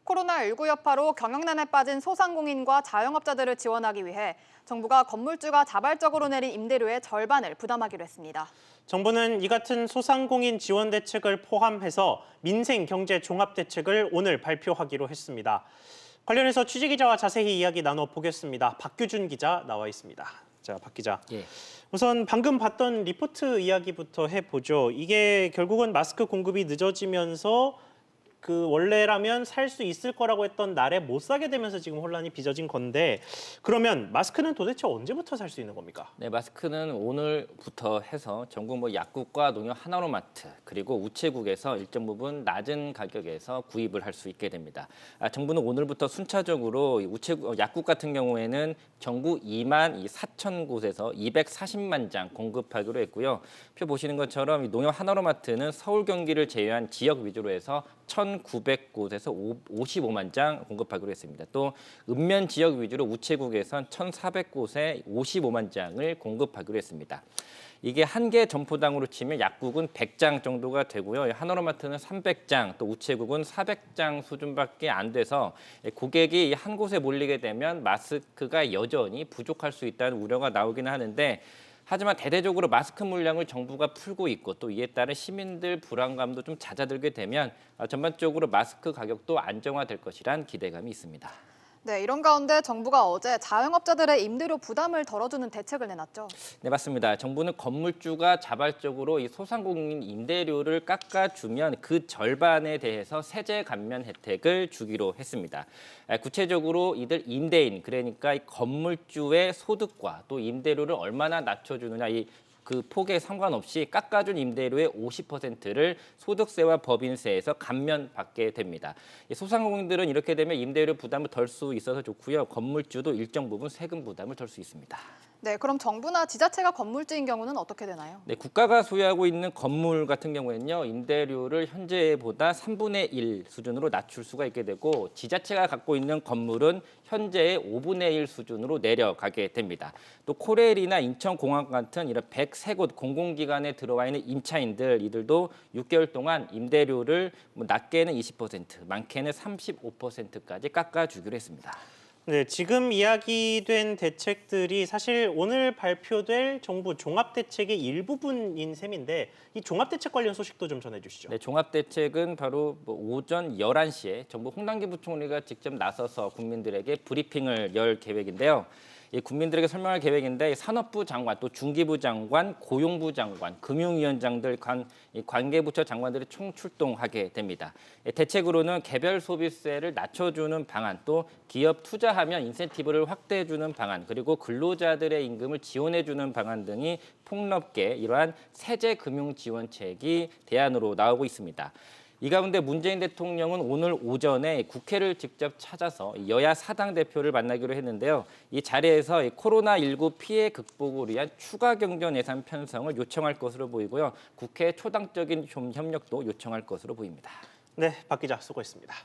코로나19 여파로 경영난에 빠진 소상공인과 자영업자들을 지원하기 위해 정부가 건물주가 자발적으로 내린 임대료의 절반을 부담하기로 했습니다. 정부는 이 같은 소상공인 지원 대책을 포함해서 민생 경제 종합 대책을 오늘 발표하기로 했습니다. 관련해서 취재기자와 자세히 이야기 나눠보겠습니다. 박규준 기자 나와 있습니다. 자, 박 기자. 예. 우선 방금 봤던 리포트 이야기부터 해보죠. 이게 결국은 마스크 공급이 늦어지면서 원래라면 살 수 있을 거라고 했던 날에 못 사게 되면서 지금 혼란이 빚어진 건데, 그러면 마스크는 도대체 언제부터 살 수 있는 겁니까? 네, 마스크는 오늘부터 해서 전국 약국과 농협 하나로마트 그리고 우체국에서 일정 부분 낮은 가격에서 구입을 할 수 있게 됩니다. 정부는 오늘부터 순차적으로 약국 같은 경우에는 전국 2만 4천 곳에서 240만 장 공급하기로 했고요. 표 보시는 것처럼 농협 하나로마트는 서울, 경기를 제외한 지역 위주로 해서 1,900곳에서 55만 장 공급하기로 했습니다. 또 읍면 지역 위주로 우체국에선 1,400곳에 55만 장을 공급하기로 했습니다. 이게 한 개 점포당으로 치면 약국은 100장 정도가 되고요. 하나로마트는 300장, 또 우체국은 400장 수준밖에 안 돼서 고객이 한 곳에 몰리게 되면 마스크가 여전히 부족할 수 있다는 우려가 나오기는 하는데, 하지만 대대적으로 마스크 물량을 정부가 풀고 있고 또 이에 따른 시민들 불안감도 좀 잦아들게 되면 전반적으로 마스크 가격도 안정화될 것이란 기대감이 있습니다. 네, 이런 가운데 정부가 어제 자영업자들의 임대료 부담을 덜어주는 대책을 내놨죠. 네, 맞습니다. 정부는 건물주가 자발적으로 이 소상공인 임대료를 깎아주면 그 절반에 대해서 세제 감면 혜택을 주기로 했습니다. 구체적으로 이들 임대인, 그러니까 이 건물주의 소득과 또 임대료를 얼마나 낮춰주느냐, 그 폭에 상관없이 깎아준 임대료의 50%를 소득세와 법인세에서 감면받게 됩니다. 소상공인들은 이렇게 되면 임대료 부담을 덜 수 있어서 좋고요. 건물주도 일정 부분 세금 부담을 덜 수 있습니다. 네, 그럼 정부나 지자체가 건물주인 경우는 어떻게 되나요? 네, 국가가 소유하고 있는 건물 같은 경우에는요, 임대료를 현재보다 3분의 1 수준으로 낮출 수가 있게 되고, 지자체가 갖고 있는 건물은 현재의 5분의 1 수준으로 내려가게 됩니다. 또 코레일이나 인천공항 같은 이런 103곳 공공기관에 들어와 있는 임차인들, 이들도 6개월 동안 임대료를 낮게는 20%, 많게는 35%까지 깎아주기로 했습니다. 네, 지금 이야기된 대책들이 사실 오늘 발표될 정부 종합대책의 일부분인 셈인데, 이 종합대책 관련 소식도 좀 전해주시죠. 네, 종합대책은 바로 오전 11시에 정부 홍남기 부총리가 직접 나서서 국민들에게 브리핑을 열 계획인데요. 국민들에게 설명할 계획인데, 산업부 장관, 또 중기부 장관, 고용부 장관, 금융위원장들 관계부처 장관들이 총 출동하게 됩니다. 대책으로는 개별 소비세를 낮춰주는 방안, 또 기업 투자하면 인센티브를 확대해주는 방안, 그리고 근로자들의 임금을 지원해주는 방안 등이 폭넓게 이러한 세제 금융 지원책이 대안으로 나오고 있습니다. 이 가운데 문재인 대통령은 오늘 오전에 국회를 직접 찾아서 여야 사당 대표를 만나기로 했는데요. 이 자리에서 코로나19 피해 극복을 위한 추가 경정 예산 편성을 요청할 것으로 보이고요. 국회 초당적인 협력도 요청할 것으로 보입니다. 네, 박 기자 수고했습니다.